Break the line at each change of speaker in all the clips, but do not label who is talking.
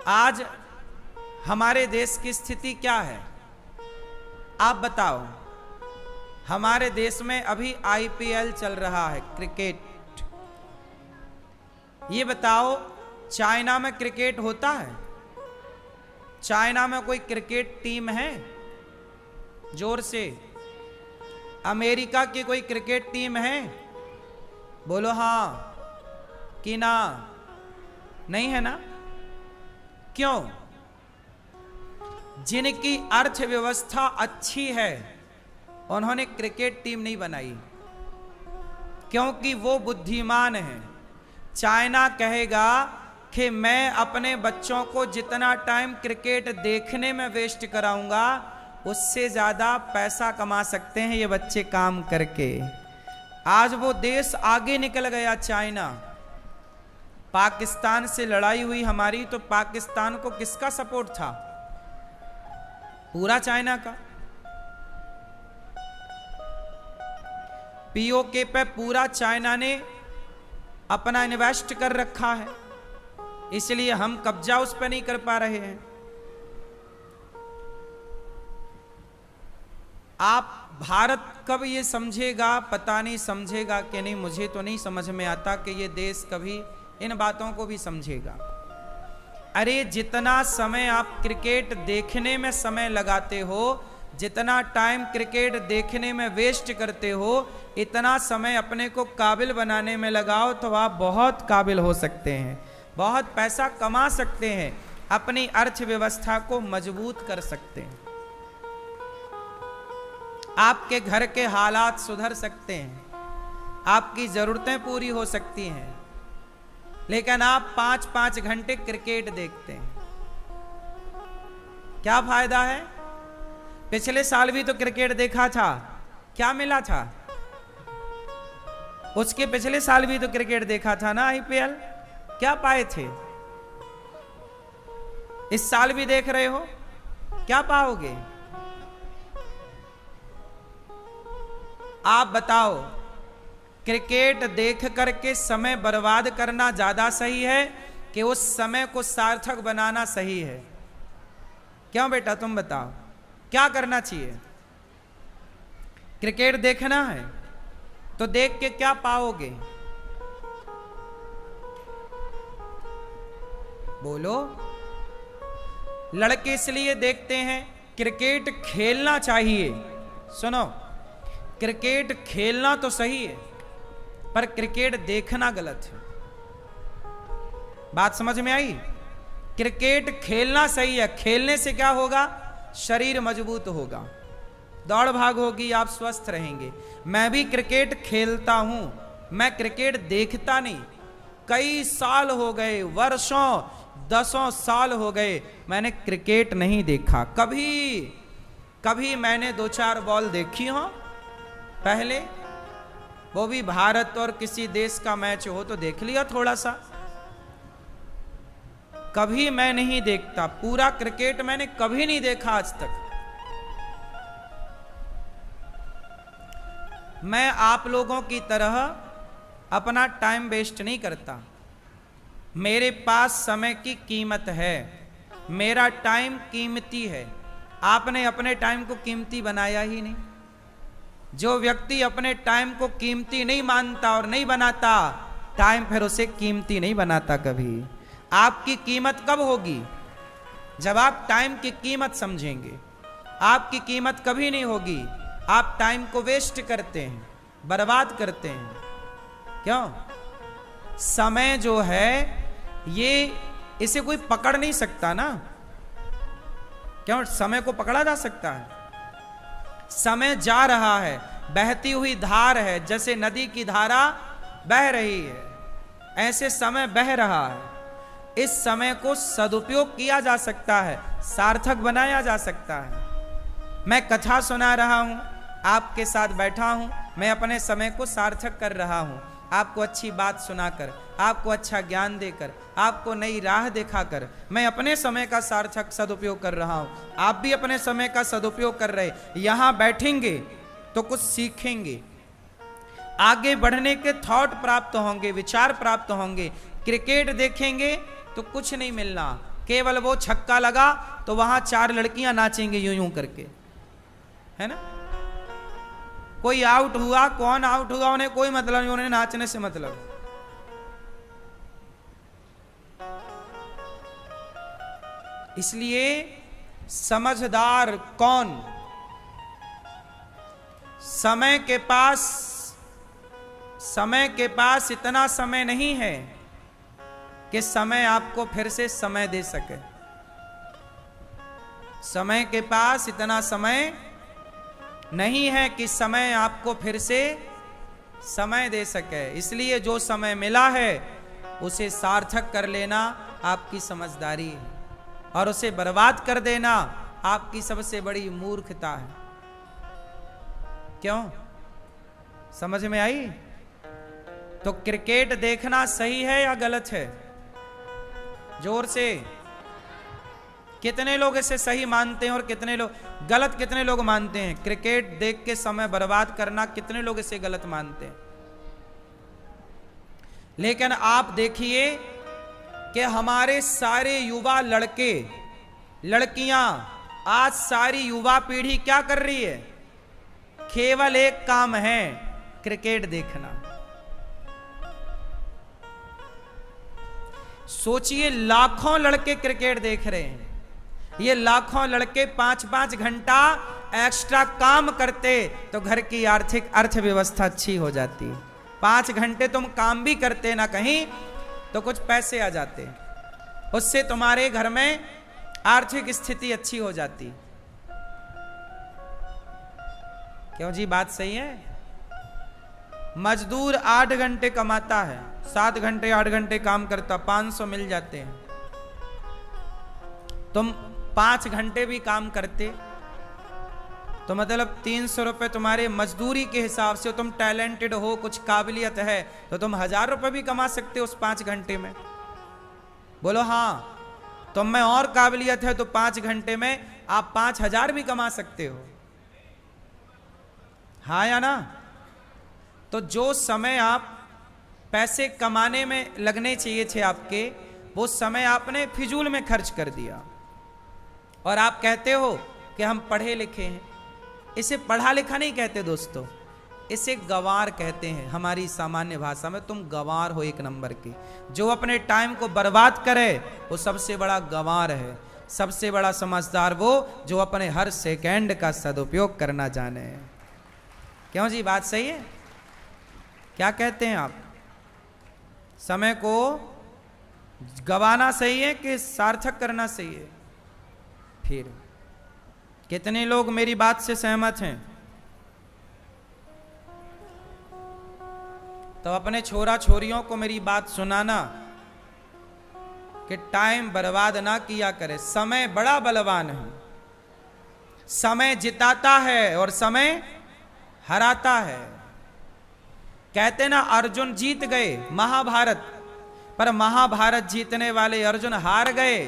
आज हमारे देश की स्थिति क्या है आप बताओ। हमारे देश में अभी आईपीएल चल रहा है, क्रिकेट। ये बताओ, चाइना में क्रिकेट होता है? चाइना में कोई क्रिकेट टीम है? जोर से। अमेरिका की कोई क्रिकेट टीम है? बोलो हाँ कि ना। नहीं है ना? क्यों? जिनकी अर्थव्यवस्था अच्छी है उन्होंने क्रिकेट टीम नहीं बनाई, क्योंकि वो बुद्धिमान है। चाइना कहेगा कि मैं अपने बच्चों को जितना टाइम क्रिकेट देखने में वेस्ट कराऊंगा उससे ज्यादा पैसा कमा सकते हैं ये बच्चे काम करके। आज वो देश आगे निकल गया, चाइना। पाकिस्तान से लड़ाई हुई हमारी, तो पाकिस्तान को किसका सपोर्ट था? पूरा चाइना का। पीओके पे पूरा चाइना ने अपना इन्वेस्ट कर रखा है, इसलिए हम कब्जा उस पर नहीं कर पा रहे हैं। आप भारत कब ये समझेगा पता नहीं, समझेगा कि नहीं मुझे तो नहीं समझ में आता कि ये देश कभी इन बातों को भी समझेगा। अरे जितना समय आप क्रिकेट देखने में समय लगाते हो, जितना टाइम क्रिकेट देखने में वेस्ट करते हो, इतना समय अपने को काबिल बनाने में लगाओ तो आप बहुत काबिल हो सकते हैं, बहुत पैसा कमा सकते हैं, अपनी अर्थव्यवस्था को मजबूत कर सकते हैं, आपके घर के हालात सुधर सकते हैं, आपकी जरूरतें पूरी हो सकती हैं। लेकिन आप 5-5 घंटे क्रिकेट देखते हैं, क्या फायदा है? पिछले साल भी तो क्रिकेट देखा था, क्या मिला था? उसके पिछले साल भी तो क्रिकेट देखा था ना, आईपीएल, क्या पाए थे? इस साल भी देख रहे हो, क्या पाओगे? आप बताओ, क्रिकेट देख करके समय बर्बाद करना ज्यादा सही है कि उस समय को सार्थक बनाना सही है? क्यों बेटा, तुम बताओ, क्या करना चाहिए? क्रिकेट देखना है तो देख के क्या पाओगे? बोलो। लड़के इसलिए देखते हैं, क्रिकेट खेलना चाहिए। सुनो, क्रिकेट खेलना तो सही है पर क्रिकेट देखना गलत है। बात समझ में आई? क्रिकेट खेलना सही है, खेलने से क्या होगा? शरीर मजबूत होगा, दौड़ भाग होगी, आप स्वस्थ रहेंगे। मैं भी क्रिकेट खेलता हूं, मैं क्रिकेट देखता नहीं। कई साल हो गए, वर्षों 10 साल हो गए मैंने क्रिकेट नहीं देखा। कभी मैंने 2-4 बॉल देखी हो पहले, वो भी भारत और किसी देश का मैच हो तो देख लिया थोड़ा सा। कभी मैं नहीं देखता, पूरा क्रिकेट मैंने कभी नहीं देखा आज तक। मैं आप लोगों की तरह अपना टाइम वेस्ट नहीं करता। मेरे पास समय की कीमत है, मेरा टाइम कीमती है। आपने अपने टाइम को कीमती बनाया ही नहीं। जो व्यक्ति अपने टाइम को कीमती नहीं मानता और नहीं बनाता, टाइम फिर उसे कीमती नहीं बनाता कभी। आपकी कीमत कब होगी? जब आप टाइम की कीमत समझेंगे। आपकी कीमत कभी नहीं होगी, आप टाइम को वेस्ट करते हैं, बर्बाद करते हैं। क्यों? समय जो है ये, इसे कोई पकड़ नहीं सकता ना। क्यों? समय को पकड़ा जा सकता है? समय जा रहा है, बहती हुई धार है, जैसे नदी की धारा बह रही है, ऐसे समय बह रहा है। इस समय को सदुपयोग किया जा सकता है, सार्थक बनाया जा सकता है। मैं कथा सुना रहा हूं, आपके साथ बैठा हूं, मैं अपने समय को सार्थक कर रहा हूं। आपको अच्छी बात सुनाकर, आपको अच्छा ज्ञान देकर, आपको नई राह दिखाकर मैं अपने समय का सार्थक सदुपयोग कर रहा हूं। आप भी अपने समय का सदुपयोग कर रहे। यहां बैठेंगे तो कुछ सीखेंगे, आगे बढ़ने के थॉट प्राप्त होंगे, विचार प्राप्त होंगे। क्रिकेट देखेंगे तो कुछ नहीं मिलना, केवल वो छक्का लगा तो वहां 4 लड़कियां नाचेंगे यूं यूं करके, है ना। कोई आउट हुआ, कौन आउट हुआ उन्हें कोई मतलब नहीं, उन्हें नाचने से मतलब। इसलिए समझदार कौन? समय के पास इतना समय नहीं है कि समय आपको फिर से समय दे सके। समय के पास इतना समय नहीं है कि समय आपको फिर से समय दे सके। इसलिए जो समय मिला है उसे सार्थक कर लेना आपकी समझदारी है, और उसे बर्बाद कर देना आपकी सबसे बड़ी मूर्खता है। क्यों? समझ में आई? तो क्रिकेट देखना सही है या गलत है? जोर से। कितने लोग इसे सही मानते हैं और कितने लोग गलत? कितने लोग मानते हैं क्रिकेट देख के समय बर्बाद करना? कितने लोग इसे गलत मानते हैं? लेकिन आप देखिए कि हमारे सारे युवा लड़के लड़कियां, आज सारी युवा पीढ़ी क्या कर रही है? केवल एक काम है, क्रिकेट देखना। सोचिए, लाखों लड़के क्रिकेट देख रहे हैं। ये लाखों लड़के 5-5 घंटा एक्स्ट्रा काम करते तो घर की आर्थिक अर्थव्यवस्था अच्छी हो जाती। 5 घंटे तुम काम भी करते ना कहीं तो कुछ पैसे आ जाते, उससे तुम्हारे घर में आर्थिक स्थिति अच्छी हो जाती। क्यों जी? बात सही है। मजदूर 8 घंटे कमाता है, 7 घंटे 8 घंटे काम करता, 500 मिल जाते हैं। तुम 5 घंटे भी काम करते तो मतलब 300 रुपए तुम्हारे मजदूरी के हिसाब से, तुम टैलेंटेड हो, कुछ काबिलियत है तो तुम 1000 रुपए भी कमा सकते हो उस 5 घंटे में। बोलो हाँ। तुम में और काबिलियत है तो 5 घंटे में आप 5000 भी कमा सकते हो, हाँ या ना? तो जो समय आप पैसे कमाने में लगने चाहिए थे आपके, वो समय आपने फिजूल में खर्च कर दिया। और आप कहते हो कि हम पढ़े लिखे हैं। इसे पढ़ा लिखा नहीं कहते दोस्तों, इसे गंवार कहते हैं हमारी सामान्य भाषा में। तुम गंवार हो 1 नंबर के। जो अपने टाइम को बर्बाद करे वो सबसे बड़ा गंवार है। सबसे बड़ा समझदार वो जो अपने हर सेकंड का सदुपयोग करना जाने। क्यों जी? बात सही है। क्या कहते हैं आप? समय को गंवाना सही है कि सार्थक करना सही है? फिर कितने लोग मेरी बात से सहमत हैं? तो अपने छोरा छोरियों को मेरी बात सुनाना कि टाइम बर्बाद ना किया करे। समय बड़ा बलवान है, समय जिताता है और समय हराता है। कहते ना अर्जुन जीत गए महाभारत, पर महाभारत जीतने वाले अर्जुन हार गए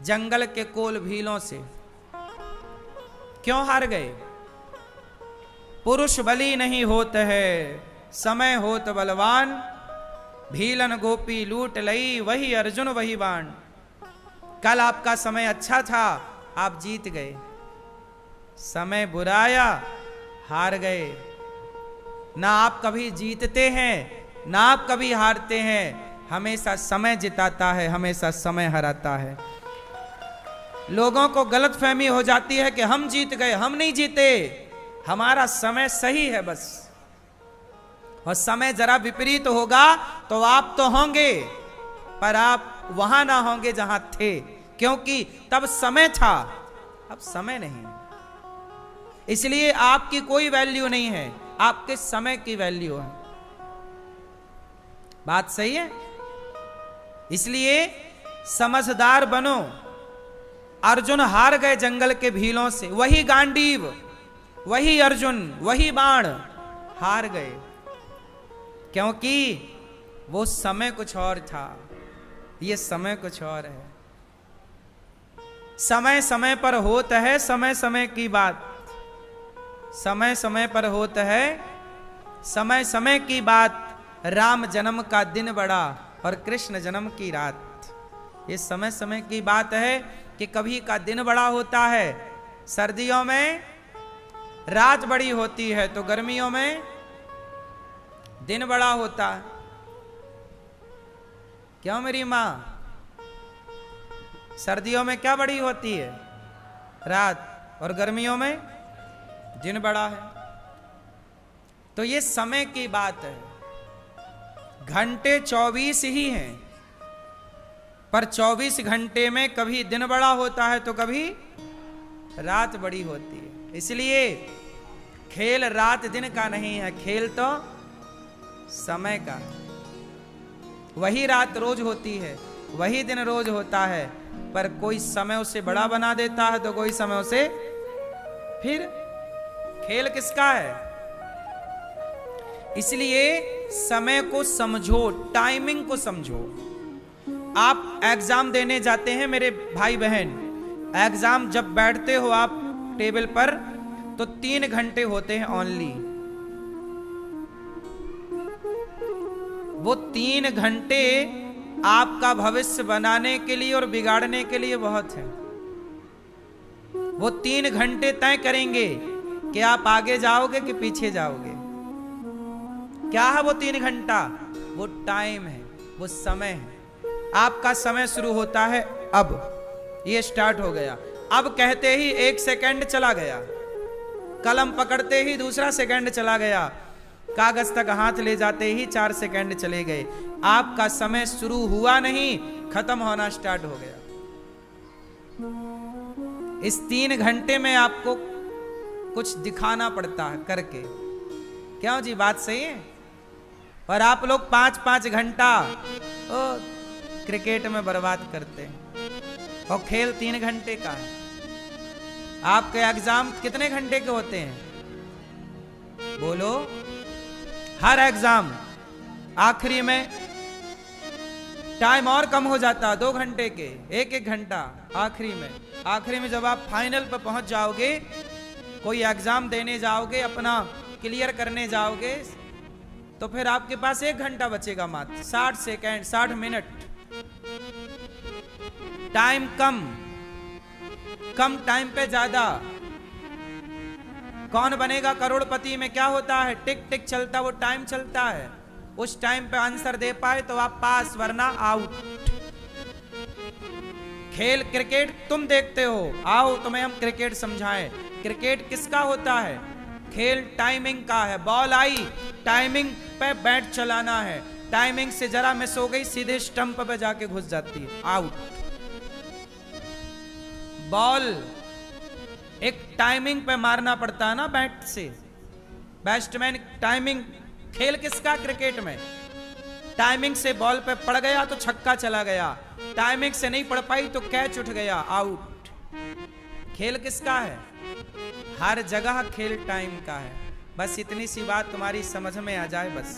जंगल के कोल भीलों से। क्यों हार गए? पुरुष बली नहीं होत है, समय होत बलवान, भीलन गोपी लूट लई, वही अर्जुन वही बाण। कल आपका समय अच्छा था, आप जीत गए। समय बुराया, हार गए। ना आप कभी जीतते हैं ना आप कभी हारते हैं। हमेशा समय जिताता है, हमेशा समय हराता है। लोगों को गलतफहमी हो जाती है कि हम जीत गए, हम नहीं जीते, हमारा समय सही है बस। और समय जरा विपरीत होगा तो आप तो होंगे, पर आप वहां ना होंगे जहां थे, क्योंकि तब समय था, अब समय नहीं। इसलिए आपकी कोई वैल्यू नहीं है, आपके समय की वैल्यू है। बात सही है? इसलिए समझदार बनो। अर्जुन हार गए जंगल के भीलों से, वही गांडीव, वही अर्जुन, वही बाण हार गए, क्योंकि वो समय कुछ और था, ये समय कुछ और है। समय समय पर होता है समय समय की बात, समय समय पर होता है समय समय की बात। राम जन्म का दिन बड़ा और कृष्ण जन्म की रात। ये समय समय की बात है कि कभी का दिन बड़ा होता है, सर्दियों में रात बड़ी होती है, तो गर्मियों में दिन बड़ा होता है। क्यों मेरी मां? सर्दियों में क्या बड़ी होती है? रात, और गर्मियों में दिन बड़ा है। तो ये समय की बात है। घंटे 24 ही हैं, पर 24 घंटे में कभी दिन बड़ा होता है तो कभी रात बड़ी होती है। इसलिए खेल रात दिन का नहीं है, खेल तो समय का है। वही रात रोज होती है, वही दिन रोज होता है, पर कोई समय उसे बड़ा बना देता है तो कोई समय उसे, फिर खेल किसका है? इसलिए समय को समझो, टाइमिंग को समझो। आप एग्जाम देने जाते हैं मेरे भाई बहन, एग्जाम जब बैठते हो आप टेबल पर तो 3 घंटे होते हैं ओनली। वो 3 घंटे आपका भविष्य बनाने के लिए और बिगाड़ने के लिए बहुत है। वो 3 घंटे तय करेंगे कि आप आगे जाओगे कि पीछे जाओगे। क्या है वो 3 घंटा? वो टाइम है, वो समय है। आपका समय शुरू होता है अब, ये स्टार्ट हो गया। अब कहते ही 1 सेकंड चला गया, कलम पकड़ते ही दूसरा सेकंड चला गया, कागज तक हाथ ले जाते ही 4 सेकंड चले गए। आपका समय शुरू हुआ नहीं, खत्म होना स्टार्ट हो गया। इस 3 घंटे में आपको कुछ दिखाना पड़ता है करके। क्यों जी, बात सही है? और आप लोग 5-5 घंटा क्रिकेट में बर्बाद करते हैं, और खेल 3 घंटे का है। आपके एग्जाम कितने घंटे के होते हैं? बोलो। हर एग्जाम आखिरी में टाइम और कम हो जाता है, 2 घंटे के, 1-1 घंटा आखिरी में जब आप फाइनल पर पहुंच जाओगे, कोई एग्जाम देने जाओगे, अपना क्लियर करने जाओगे, तो फिर आपके पास 1 घंटा बचेगा मात्र, 60 सेकंड, 60 मिनट। टाइम कम टाइम पे ज्यादा। कौन बनेगा करोड़पति में क्या होता है? टिक टिक चलता, वो टाइम चलता है। उस टाइम पे आंसर दे पाए तो आप पास, वरना आउट। खेल क्रिकेट तुम देखते हो, आओ तुम्हें हम क्रिकेट समझाएं। क्रिकेट किसका होता है? खेल टाइमिंग का है। बॉल आई, टाइमिंग पे बैट चलाना है, टाइमिंग से जरा मिस हो गई, सीधे स्टंप पे जाके घुस जाती है, आउट। बॉल एक टाइमिंग पे मारना पड़ता है ना बैट से, बैट्समैन टाइमिंग। खेल किसका? क्रिकेट में टाइमिंग से बॉल पे पड़ गया तो छक्का चला गया, टाइमिंग से नहीं पड़ पाई तो कैच उठ गया, आउट। खेल किसका है? हर जगह खेल टाइम का है। बस इतनी सी बात तुम्हारी समझ में आ जाए बस।